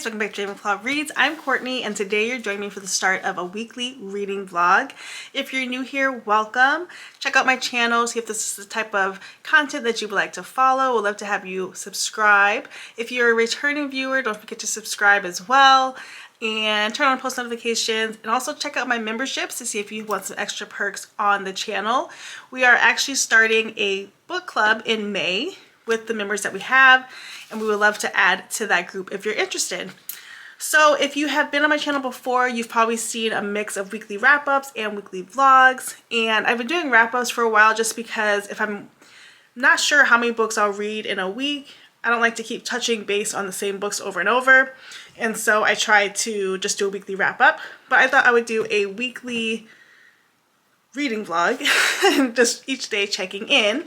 welcome back to Ravenclaw Reads. I'm Courtney and today you're joining me for the start of a weekly reading vlog. If you're new here, welcome. Check out my channel, see if this is the type of content that you would like to follow. We'd love to have you subscribe. If you're a returning viewer, don't forget to subscribe as well and turn on post notifications, and also check out my memberships to see if you want some extra perks on the channel. We are actually starting a book club in May with the members that we have, and we would love to add to that group if you're interested. So if you have been on my channel before, you've probably seen a mix of weekly wrap-ups and weekly vlogs, and I've been doing wrap-ups for a while just because if I'm not sure how many books I'll read in a week, I don't like to keep touching base on the same books over and over, and so I try to just do a weekly wrap-up. But I thought I would do a weekly reading vlog, just each day checking in.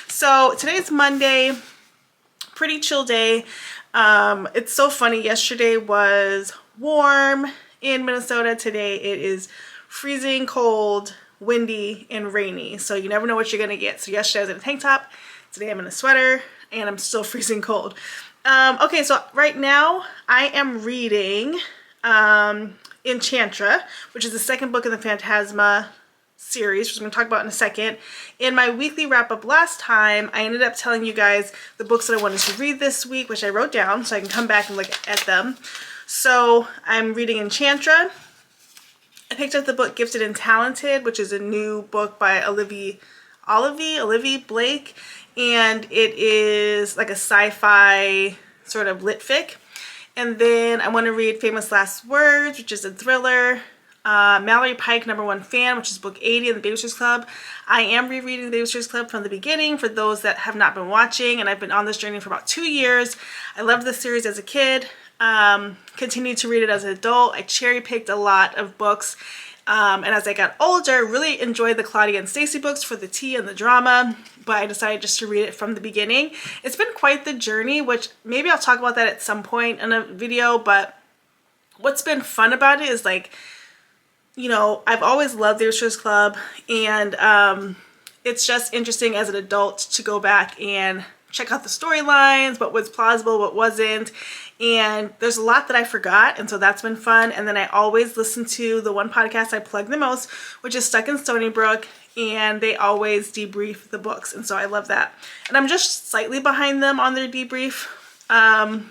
So today's Monday, pretty chill day. It's so funny, yesterday was warm in Minnesota. Today it is freezing cold, windy, and rainy, so you never know what you're gonna get. So yesterday I was in a tank top, today I'm in a sweater, and I'm still freezing cold. Okay, so right now I am reading Enchantra, which is the second book in the Phantasma series, which I'm going to talk about in a second. In my weekly wrap-up last time, I ended up telling you guys the books that I wanted to read this week, which I wrote down so I can come back and look at them. So I'm reading Enchantra. I picked up the book Gifted and Talented, which is a new book by Olivia Blake, and it is like a sci-fi sort of lit fic. And then I want to read Famous Last Words, which is a thriller. Mallory Pike, #1 fan, which is book 80 in the Babysitters Club. I am rereading the Babysitters Club from the beginning for those that have not been watching, and I've been on this journey for about 2 years. I loved this series as a kid, continued to read it as an adult. I cherry-picked a lot of books, and as I got older, really enjoyed the Claudia and Stacey books for the tea and the drama, but I decided just to read it from the beginning. It's been quite the journey, which maybe I'll talk about that at some point in a video, but what's been fun about it is, like, you know, I've always loved the Babysitters Club, and it's just interesting as an adult to go back and check out the storylines, what was plausible, what wasn't, and there's a lot that I forgot, and so that's been fun. And then I always listen to the one podcast I plug the most, which is Stuck in Stony Brook, and they always debrief the books, and so I love that. And I'm just slightly behind them on their debrief. And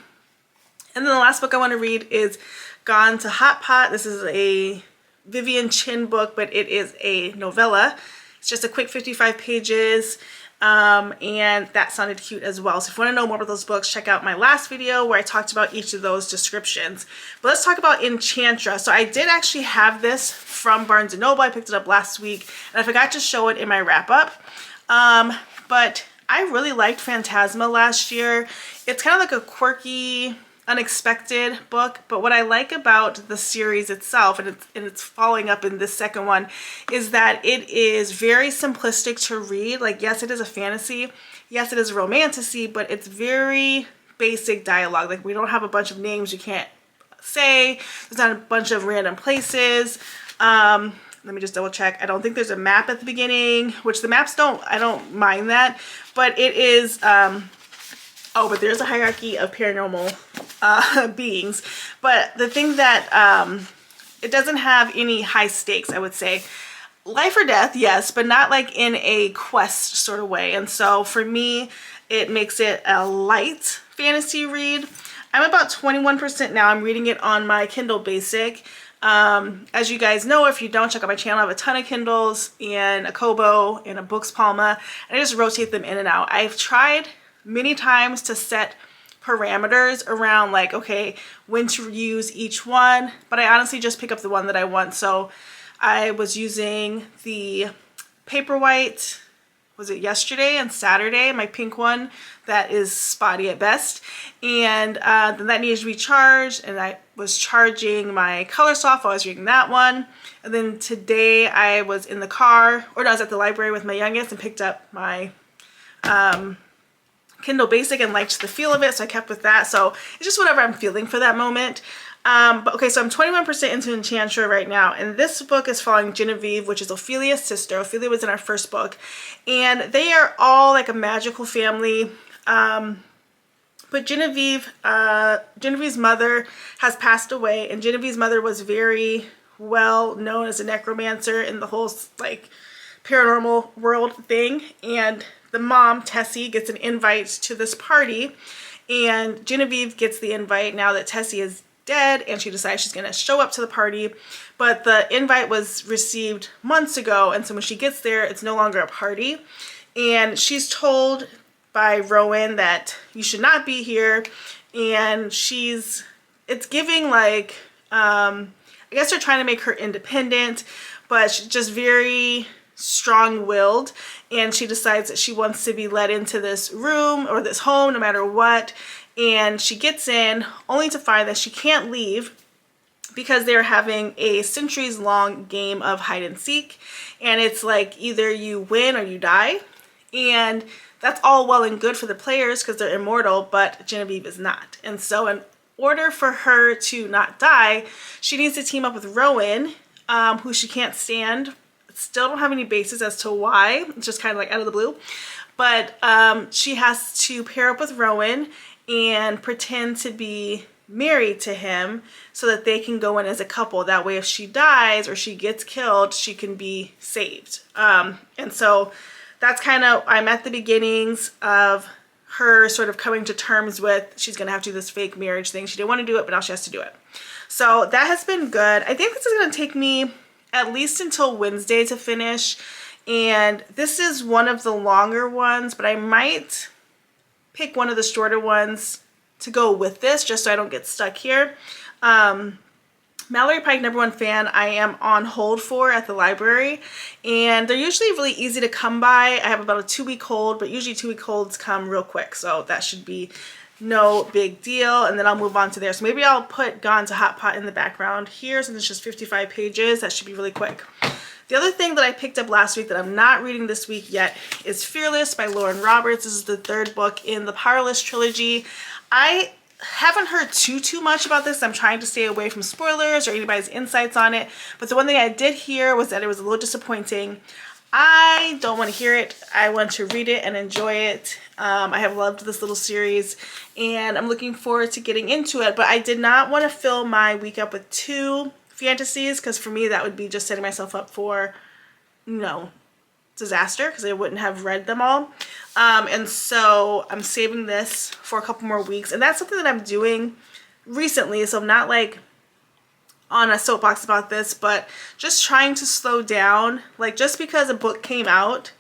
then the last book I want to read is Gone to Hot Pot. This is a Vivian Chin book, but it is a novella. It's just a quick 55 pages, and that sounded cute as well. So if you want to know more about those books, check out my last video where I talked about each of those descriptions. But let's talk about Enchantra. So I did actually have this from Barnes & Noble. I picked it up last week, and I forgot to show it in my wrap-up. But I really liked Phantasma last year. It's kind of like a quirky, unexpected book, but what I like about the series itself, and it's following up in this second one, is that it is very simplistic to read. Like, yes, it is a fantasy, yes, it is a romantasy, but it's very basic dialogue. Like, we don't have a bunch of names you can't say. There's not a bunch of random places. Let me just double check. I don't think there's a map at the beginning, which the maps I don't mind that, but it is oh, but there's a hierarchy of paranormal beings. But the thing that it doesn't have any high stakes, I would say. Life or death, yes, but not like in a quest sort of way. And so for me, it makes it a light fantasy read. I'm about 21% now. I'm reading it on my Kindle Basic. As you guys know, if you don't, check out my channel. I have a ton of Kindles and a Kobo and a Books Palma, and I just rotate them in and out. I've tried many times to set parameters around, like, okay, when to use each one, but I honestly just pick up the one that I want. So I was using the Paperwhite, was it yesterday and Saturday, my pink one that is spotty at best, and then that needed to be charged, and I was charging my Colorsoft. I was reading that one, and then today I was in the car, or no, I was at the library with my youngest and picked up my Kindle Basic and liked the feel of it, so I kept with that. So it's just whatever I'm feeling for that moment. But okay, so I'm 21% into Enchantra right now, and this book is following Genevieve, which is Ophelia's sister. Ophelia was in our first book, and they are all like a magical family. But Genevieve's mother has passed away, and Genevieve's mother was very well known as a necromancer in the whole like paranormal world thing. And the mom, Tessie, gets an invite to this party, and Genevieve gets the invite now that Tessie is dead, and she decides she's going to show up to the party. But the invite was received months ago, and so when she gets there, it's no longer a party. And she's told by Rowan that you should not be here, and it's giving like, I guess they're trying to make her independent, but she's just very strong-willed, and she decides that she wants to be let into this room or this home no matter what. And she gets in only to find that she can't leave because they're having a centuries-long game of hide and seek, and it's like either you win or you die. And that's all well and good for the players because they're immortal, but Genevieve is not. And so in order for her to not die, she needs to team up with Rowan, who she can't stand. Still don't have any basis as to why. It's just kind of like out of the blue. But she has to pair up with Rowan and pretend to be married to him so that they can go in as a couple. That way if she dies or she gets killed, she can be saved. And so that's kind of, I'm at the beginnings of her sort of coming to terms with she's going to have to do this fake marriage thing. She didn't want to do it, but now she has to do it. So that has been good. I think this is going to take me at least until Wednesday to finish. And this is one of the longer ones, but I might pick one of the shorter ones to go with this just so I don't get stuck here. Mallory Pike, #1 fan, I am on hold for at the library, and they're usually really easy to come by. I have about a 2-week hold, but usually 2-week holds come real quick, so that should be no big deal. And then I'll move on to there. So maybe I'll put Gone to Hot Pot in the background here since it's just 55 pages. That should be really quick. The other thing that I picked up last week that I'm not reading this week yet is Fearless by Lauren Roberts. This is the 3rd book in the Powerless trilogy. I haven't heard too much about this. I'm trying to stay away from spoilers or anybody's insights on it. But the one thing I did hear was that it was a little disappointing. I don't want to hear it. I want to read it and enjoy it. I have loved this little series and I'm looking forward to getting into it. But I did not want to fill my week up with 2 fantasies because for me that would be just setting myself up for, disaster because I wouldn't have read them all. And so I'm saving this for a couple more weeks, and that's something that I'm doing recently, so I'm not like on a soapbox about this, but just trying to slow down. Like, just because a book came out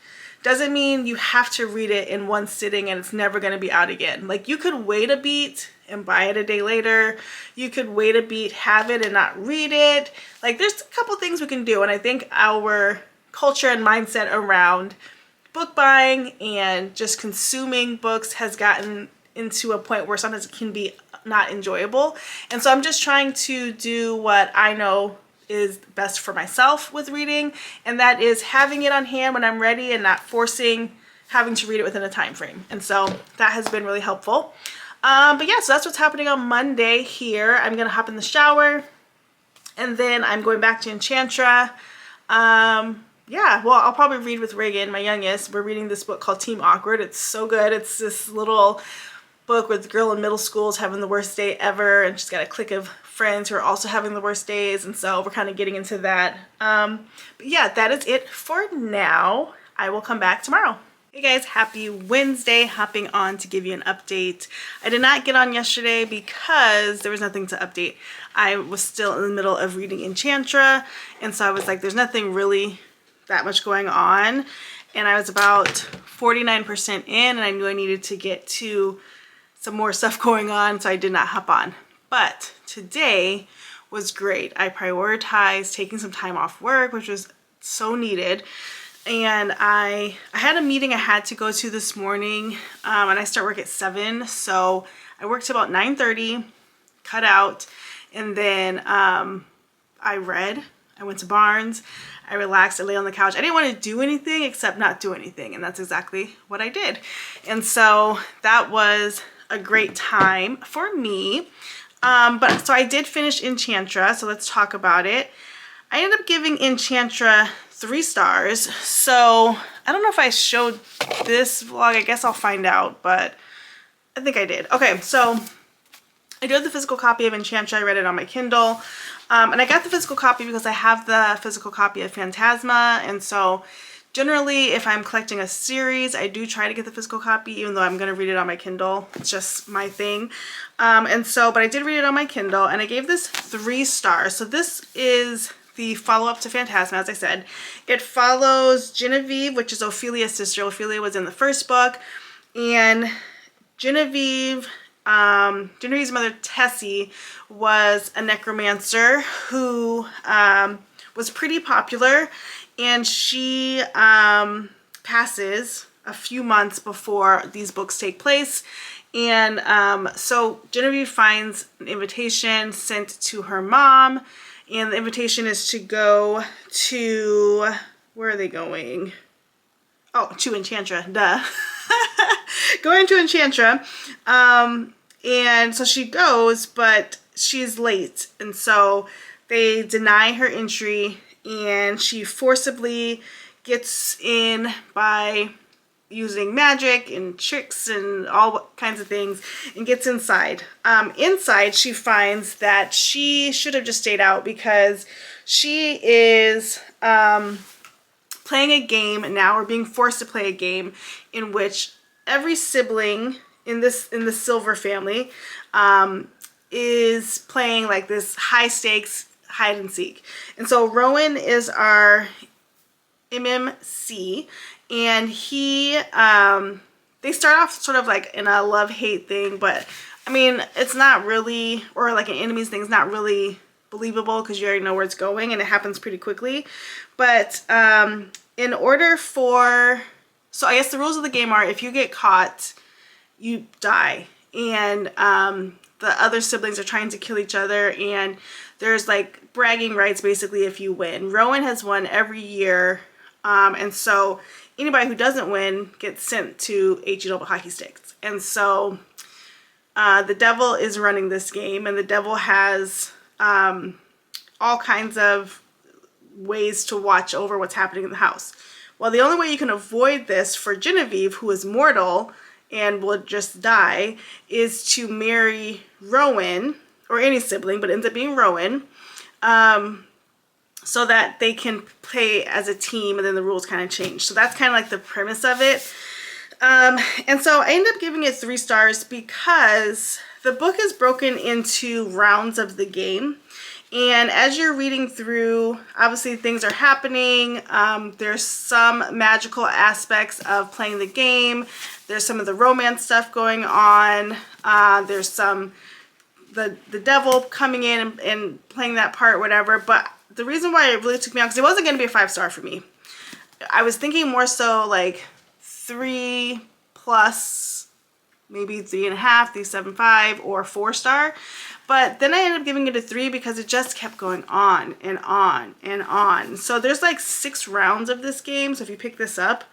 doesn't mean you have to read it in one sitting and it's never going to be out again. Like, you could wait a beat and buy it a day later. You could wait a beat, have it and not read it. Like, there's a couple things we can do, and I think our culture and mindset around book buying and just consuming books has gotten into a point where sometimes it can be not enjoyable. And so I'm just trying to do what I know is best for myself with reading, and that is having it on hand when I'm ready and not forcing having to read it within a time frame. And so that has been really helpful. But yeah, so that's what's happening on Monday here. I'm gonna hop in the shower and then I'm going back to Enchantra. Yeah, well, I'll probably read with Reagan, my youngest. We're reading this book called Team Awkward. It's so good. It's this little book with the girl in middle school is having the worst day ever, and she's got a clique of friends who are also having the worst days, and so we're kind of getting into that. But yeah, that is it for now. I will come back tomorrow. Hey guys, happy Wednesday. Hopping on to give you an update. I did not get on yesterday because there was nothing to update. I was still in the middle of reading Enchantra, and so I was like, there's nothing really that much going on, and I was about 49% in, and I knew I needed to get to some more stuff going on, so I did not hop on. But today was great. I prioritized taking some time off work, which was so needed, and I had a meeting I had to go to this morning, and I start work at 7, so I worked till about 9:30, cut out, and then I read. I went to Barnes, I relaxed, I lay on the couch. I didn't want to do anything except not do anything, and that's exactly what I did. And so that was a great time for me. But so I did finish Enchantra, so let's talk about it. I ended up giving Enchantra 3 stars. So I don't know if I showed this vlog, I guess I'll find out, but I think I did. Okay, so I do have the physical copy of Enchantra. I read it on my Kindle. And I got the physical copy because I have the physical copy of Phantasma. And so generally, if I'm collecting a series, I do try to get the physical copy, even though I'm going to read it on my Kindle. It's just my thing. But I did read it on my Kindle, and I gave this 3 stars. So this is the follow-up to Phantasma, as I said. It follows Genevieve, which is Ophelia's sister. Ophelia was in the first book. And Genevieve's mother, Tessie, was a necromancer who was pretty popular, and she passes a few months before these books take place. And so Genevieve finds an invitation sent to her mom, and the invitation is to go to, where are they going? Oh, to Enchantra, duh. Going to Enchantra. And so she goes, but she's late. And so they deny her entry, and she forcibly gets in by using magic and tricks and all kinds of things, and gets inside. Inside, she finds that she should have just stayed out, because she is playing a game now, or being forced to play a game in which every sibling in the Silver family is playing like this high stakes hide and seek. And so Rowan is our MMC, and he they start off sort of like in a love-hate thing, but I mean, it's not really, or like an enemies thing, it's not really believable, because you already know where it's going, and it happens pretty quickly. But in order for, so I guess the rules of the game are, if you get caught, you die. And the other siblings are trying to kill each other, and there's like bragging rights basically if you win. Rowan has won every year, and so anybody who doesn't win gets sent to H-E double hockey sticks. And so the devil is running this game, and the devil has all kinds of ways to watch over what's happening in the house. Well, the only way you can avoid this for Genevieve, who is mortal and will just die, is to marry Rowan, or any sibling, but ends up being Rowan, so that they can play as a team, and then the rules kind of change. So that's kind of like the premise of it. And so I ended up giving it 3 stars because the book is broken into rounds of the game. And as you're reading through, obviously things are happening. There's some magical aspects of playing the game. There's some of the romance stuff going on. There's some, the devil coming in and playing that part, whatever. But the reason why it really took me out, because it wasn't going to be a 5-star for me. I was thinking more so like 3+, maybe 3.5, 3.75, or 4-star. But then I ended up giving it a 3 because it just kept going on and on and on. So there's like 6 rounds of this game. So if you pick this up,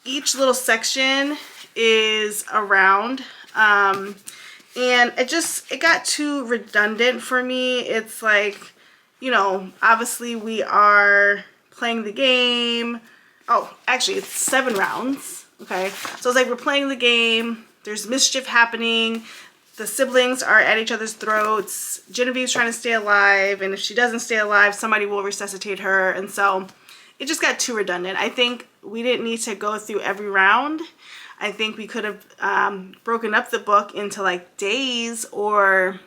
each little section is a round. And it got too redundant for me. It's like, you know, obviously we are playing the game. Oh, actually it's 7 rounds. Okay. So it's like we're playing the game. There's mischief happening. The siblings are at each other's throats. Genevieve's trying to stay alive, and if she doesn't stay alive, somebody will resuscitate her. And so it just got too redundant. I think we didn't need to go through every round. I think we could have broken up the book into like days or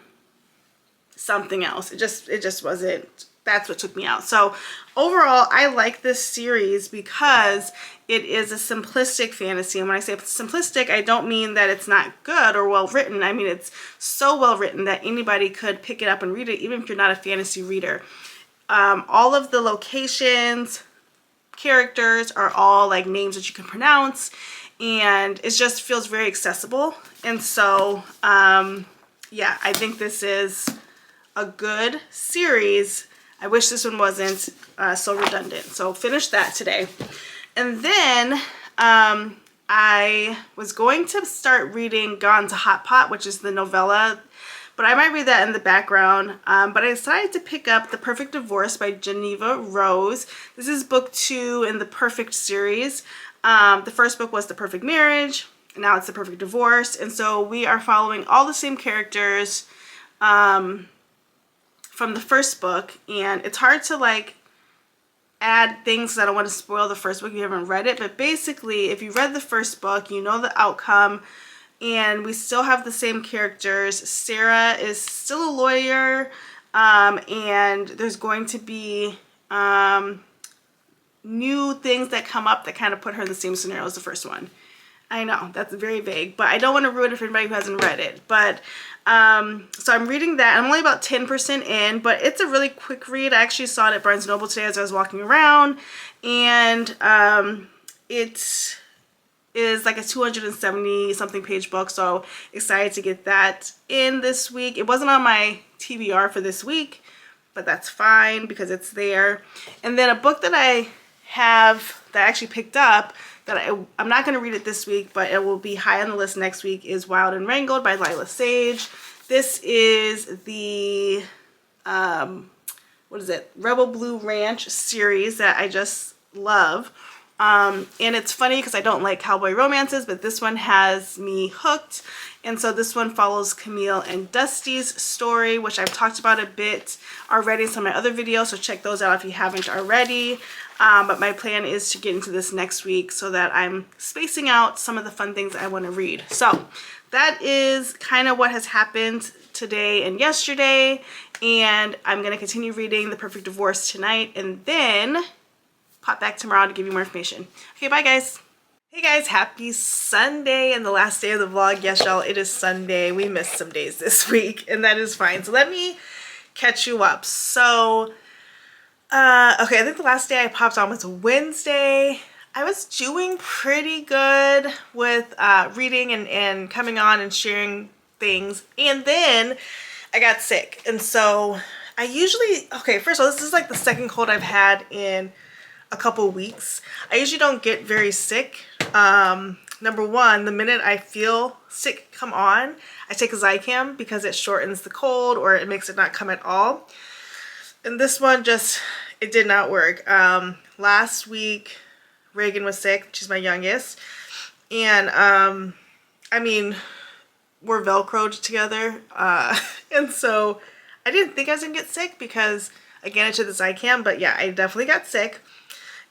something else. It just wasn't, that's what took me out. So overall, I like this series because it is a simplistic fantasy. And when I say simplistic, I don't mean that it's not good or well written. I mean, it's so well written that anybody could pick it up and read it, even if you're not a fantasy reader. All of the locations, characters are all like names that you can pronounce, and it just feels very accessible. And so, yeah, I think this is a good series. I wish this one wasn't so redundant. So finished that today. And then I was going to start reading Gone to Hot Pot, which is the novella, but I might read that in the background. But I decided to pick up The Perfect Divorce by Geneva Rose. This is book 2 in the Perfect series. The first book was The Perfect Marriage. Now it's The Perfect Divorce. And so we are following all the same characters from the first book. And it's hard to like add things because I don't want to spoil the first book if you haven't read it. But basically, if you read the first book, you know the outcome. And we still have the same characters. Sarah is still a lawyer. And there's going to be new things that come up that kind of put her in the same scenario as the first one. I know, that's very vague, but I don't want to ruin it for anybody who hasn't read it. But, so I'm reading that. I'm only about 10% in, but it's a really quick read. I actually saw it at Barnes & Noble today as I was walking around, and it is like a 270 something page book, so excited to get that in this week. It wasn't on my TBR for this week, but that's fine because it's there. And then a book that I actually picked up that I'm not going to read it this week, but it will be high on the list next week, is Wild and Wrangled by Lila Sage. This is the what is it, Rebel Blue Ranch series that I just love. And it's funny because I don't like cowboy romances, but this one has me hooked. And so this one follows Camille and Dusty's story, which I've talked about a bit already in some of my other videos, so check those out if you haven't already. But my plan is to get into this next week so that I'm spacing out some of the fun things I want to read. So that is kind of what has happened today and yesterday. And I'm going to continue reading The Perfect Divorce tonight and then pop back tomorrow to give you more information. Okay, bye guys. Hey guys, happy Sunday and the last day of the vlog. Yes, y'all, it is Sunday. We missed some days this week and that is fine. So let me catch you up. So, okay, I think the last day I popped on was Wednesday. I was doing pretty good with reading and coming on and sharing things. And then I got sick. And so I usually, okay, first of all, this is like the second cold I've had in a couple weeks. I usually don't get very sick. Number one, the minute I feel sick come on, I take a Zicam because it shortens the cold or it makes it not come at all. And this one just, it did not work. Last week, Reagan was sick. She's my youngest. And, I mean, we're Velcroed together. And so I didn't think I was gonna get sick because, again, I took the Zicam, but yeah, I definitely got sick.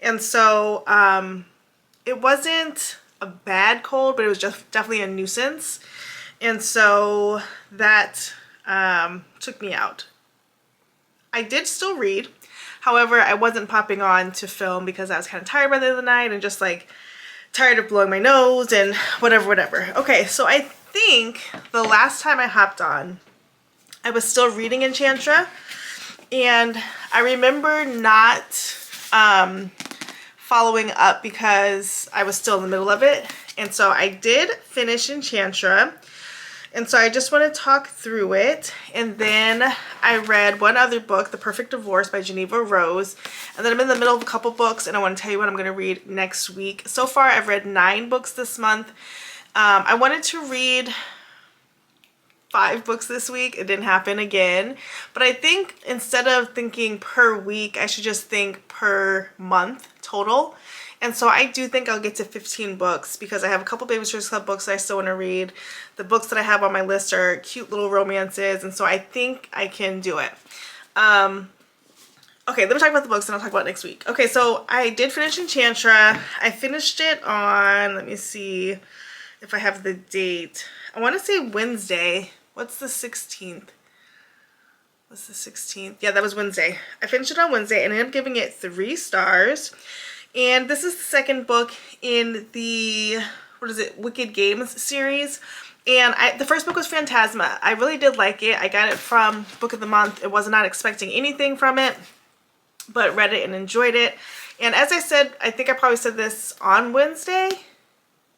And so it wasn't a bad cold, but it was just definitely a nuisance. And so that took me out. I did still read. However, I wasn't popping on to film because I was kind of tired by the end of the night and just like tired of blowing my nose and whatever. Okay, so I think the last time I hopped on, I was still reading Enchantra. And I remember not following up because I was still in the middle of it. And so I did finish Enchantra. And so I just want to talk through it. And then I read one other book, The Perfect Divorce by Geneva Rose. And then I'm in the middle of a couple books and I want to tell you what I'm going to read next week. So far I've read 9 books this month. I wanted to read 5 books this week. It didn't happen again. But I think instead of thinking per week, I should just think per month total. And so I do think I'll get to 15 books because I have a couple Babysitters Club books that I still want to read. The books that I have on my list are cute little romances, and so I think I can do it. Okay, let me talk about the books and I'll talk about it next week. Okay, so I did finish Enchantra. I finished it on, let me see if I have the date. I want to say Wednesday. What's the 16th? What's the 16th? Yeah, that was Wednesday. I finished it on Wednesday and I ended up giving it 3 stars. And this is the second book in the, what is it, Wicked Games series. And the first book was Phantasma. I really did like it. I got it from Book of the Month. I was not expecting anything from it, but read it and enjoyed it. And as I said, I think I probably said this on Wednesday.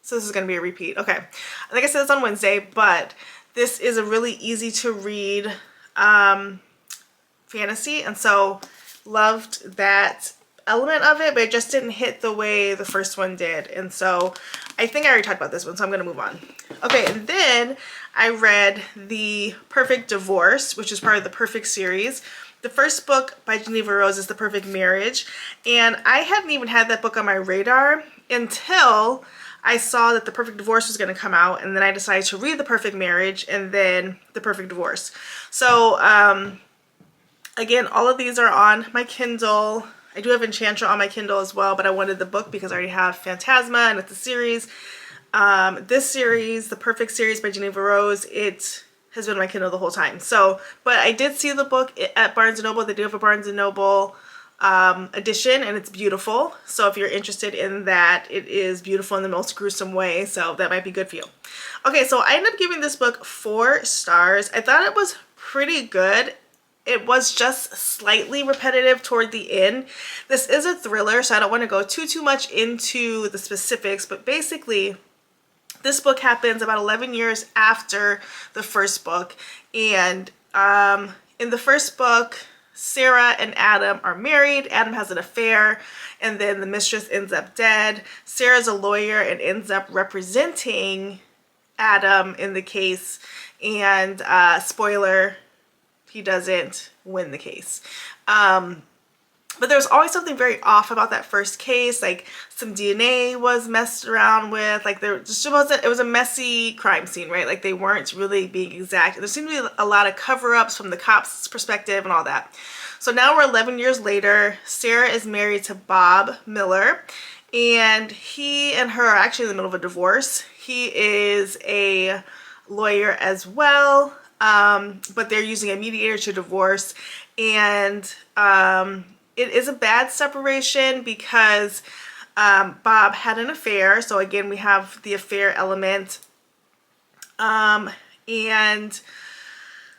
So this is going to be a repeat. Okay. I think I said this on Wednesday, but this is a really easy to read fantasy. And so loved that element of it, but it just didn't hit the way the first one did. And so I think I already talked about this one, so I'm going to move on. Okay, and then I read The Perfect Divorce, which is part of the Perfect series. The first book by Geneva Rose is The Perfect Marriage, and I hadn't even had that book on my radar until I saw that The Perfect Divorce was going to come out, and then I decided to read The Perfect Marriage and then The Perfect Divorce. So again, all of these are on my Kindle. I do have Enchantra on my Kindle as well, but I wanted the book because I already have Phantasma and it's a series. This series, the Perfect series by Geneva Rose, it has been on my Kindle the whole time. So, but I did see the book at Barnes & Noble. They do have a Barnes & Noble edition, and it's beautiful. So if you're interested in that, it is beautiful in the most gruesome way. So that might be good for you. Okay, so I ended up giving this book 4 stars. I thought it was pretty good. It was just slightly repetitive toward the end. This is a thriller, so I don't want to go too much into the specifics, but basically this book happens about 11 years after the first book. And in the first book, Sarah and Adam are married. Adam has an affair, and then the mistress ends up dead. Sarah's a lawyer and ends up representing Adam in the case. And spoiler, he doesn't win the case. But there's always something very off about that first case. Like some DNA was messed around with. Like there just wasn't, it was a messy crime scene, right? Like they weren't really being exact. There seemed to be a lot of cover-ups from the cops' perspective and all that. So now we're 11 years later. Sarah is married to Bob Miller, and he and her are actually in the middle of a divorce. He is a lawyer as well, but they're using a mediator to divorce. And it is a bad separation because Bob had an affair. So again, we have the affair element. And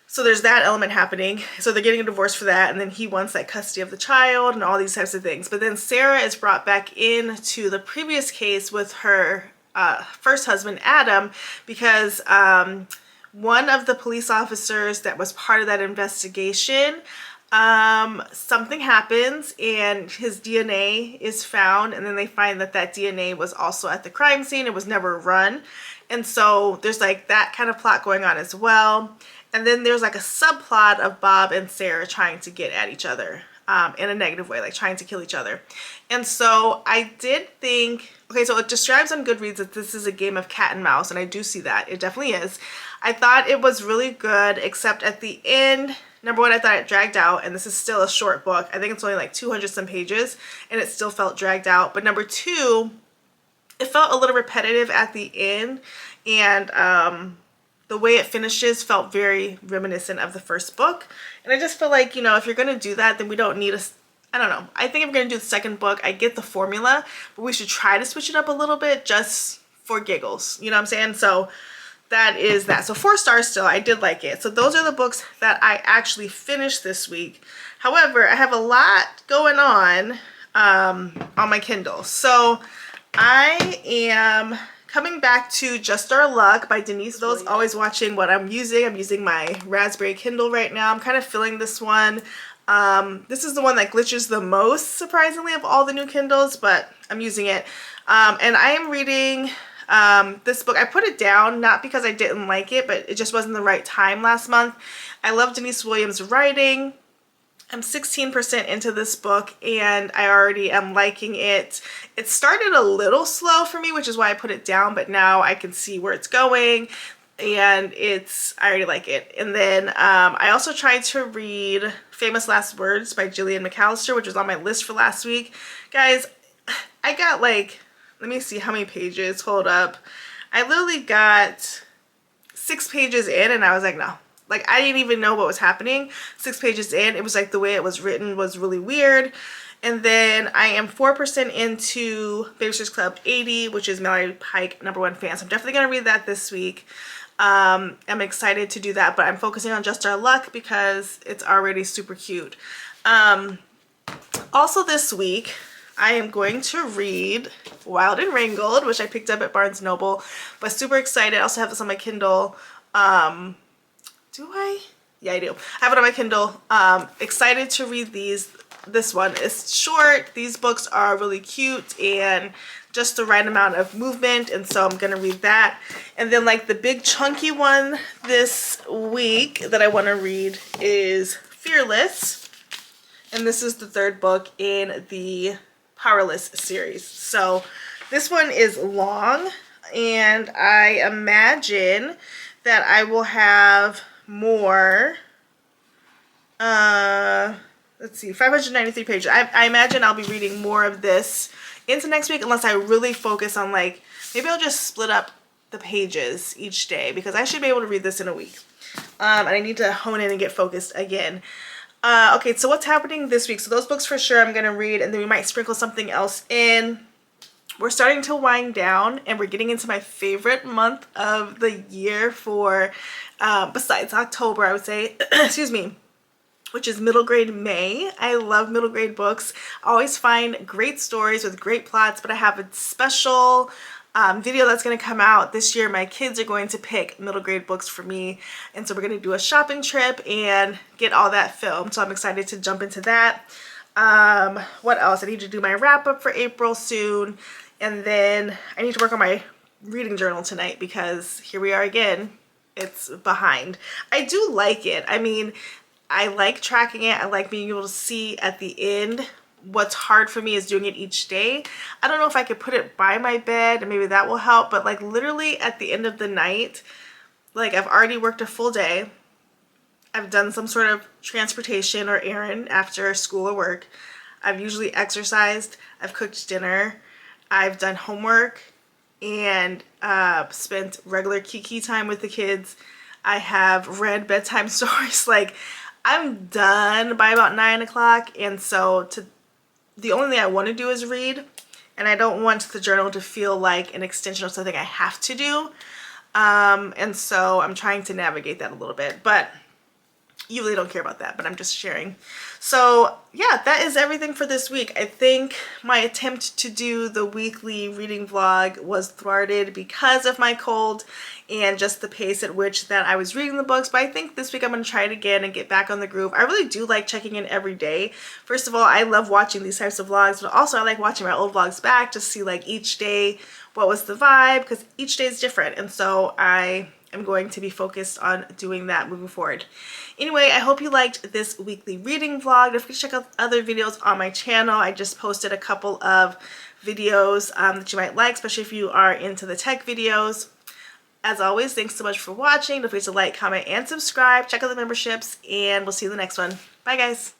so there's that element happening. So they're getting a divorce for that. And then he wants like custody of the child and all these types of things. But then Sarah is brought back into the previous case with her first husband, Adam, because one of the police officers that was part of that investigation, something happens and his DNA is found, and then they find that that DNA was also at the crime scene. It was never run. And so there's like that kind of plot going on as well. And then there's like a subplot of Bob and Sarah trying to get at each other in a negative way, like trying to kill each other. And so I did think, okay, so it describes on Goodreads that this is a game of cat and mouse, and I do see that. It definitely is. I thought it was really good, except at the end, number one, I thought it dragged out, and this is still a short book. I think it's only like 200 some pages, and it still felt dragged out. But number two, it felt a little repetitive at the end, and the way it finishes felt very reminiscent of the first book. And I just feel like, you know, if you're going to do that, then we don't need I don't know. I think if we're going to do the second book, I get the formula, but we should try to switch it up a little bit just for giggles. You know what I'm saying? So that is that. So 4 stars still. I did like it. So those are the books that I actually finished this week. However, I have a lot going on my Kindle. So I am coming back to Just Our Luck by Denise. Those always watching what I'm using. I'm using my Raspberry Kindle right now. I'm kind of feeling this one. This is the one that glitches the most, surprisingly, of all the new Kindles, but I'm using it. And I am reading this book. I put it down not because I didn't like it, but it just wasn't the right time last month. I love Denise Williams' writing. I'm 16% into this book and I already am liking it. It started a little slow for me, which is why I put it down, but now I can see where it's going and I already like it. And then I also tried to read Famous Last Words by Gillian McAllister, which was on my list for last week. Guys, I got like, let me see how many pages, hold up. I literally got 6 pages in and I was like, no. Like, I didn't even know what was happening. 6 pages in, it was like the way it was written was really weird. And then I am 4% into Babysitter's Club 80, which is Mallory Pike #1 fan. So I'm definitely going to read that this week. I'm excited to do that, but I'm focusing on Just Our Luck because it's already super cute. Also this week, I am going to read Wild and Wrangled, which I picked up at Barnes & Noble, but super excited. I also have this on my Kindle. Do I? Yeah, I do. I have it on my Kindle. Excited to read this one is short. These books are really cute and just the right amount of movement, and so I'm gonna read that. And then like the big chunky one this week that I want to read is Fearless, and this is the 3rd book in the Powerless series. So This one is long, and I imagine that I will have more. Let's see, 593 pages. I imagine I'll be reading more of this into next week unless I really focus on, like, maybe I'll just split up the pages each day because I should be able to read this in a week. And I need to hone in and get focused again. Okay, so what's happening this week? So those books for sure I'm going to read, and then we might sprinkle something else in. We're starting to wind down, and we're getting into my favorite month of the year for, besides October, I would say, excuse me, which is middle grade May. I love middle grade books. I always find great stories with great plots, but I have a special video that's going to come out this year. My kids are going to pick middle grade books for me, and so we're going to do a shopping trip and get all that filmed. So I'm excited to jump into that. What else? I need to do my wrap up for April soon, and then I need to work on my reading journal tonight because here we are again. It's behind. I do like it. I mean, I like tracking it. I like being able to see at the end. What's hard for me is doing it each day. I don't know if I could put it by my bed and maybe that will help, but like literally at the end of the night, like I've already worked a full day. I've done some sort of transportation or errand after school or work. I've usually exercised. I've cooked dinner. I've done homework and spent regular kiki time with the kids. I have read bedtime stories. Like, I'm done by about 9 o'clock, and so the only thing I want to do is read, and I don't want the journal to feel like an extension of something I have to do, and so I'm trying to navigate that a little bit, but you really don't care about that, but I'm just sharing. So yeah, that is everything for this week. I think my attempt to do the weekly reading vlog was thwarted because of my cold and just the pace at which that I was reading the books, but I think this week I'm going to try it again and get back on the groove. I really do like checking in every day. First of all, I love watching these types of vlogs, but also I like watching my old vlogs back to see like each day what was the vibe, because each day is different, and so I am going to be focused on doing that moving forward. Anyway, I hope you liked this weekly reading vlog. Don't forget to check out other videos on my channel. I just posted a couple of videos that you might like, especially if you are into the tech videos. As always, thanks so much for watching. Don't forget to like, comment, and subscribe. Check out the memberships, and we'll see you in the next one. Bye, guys.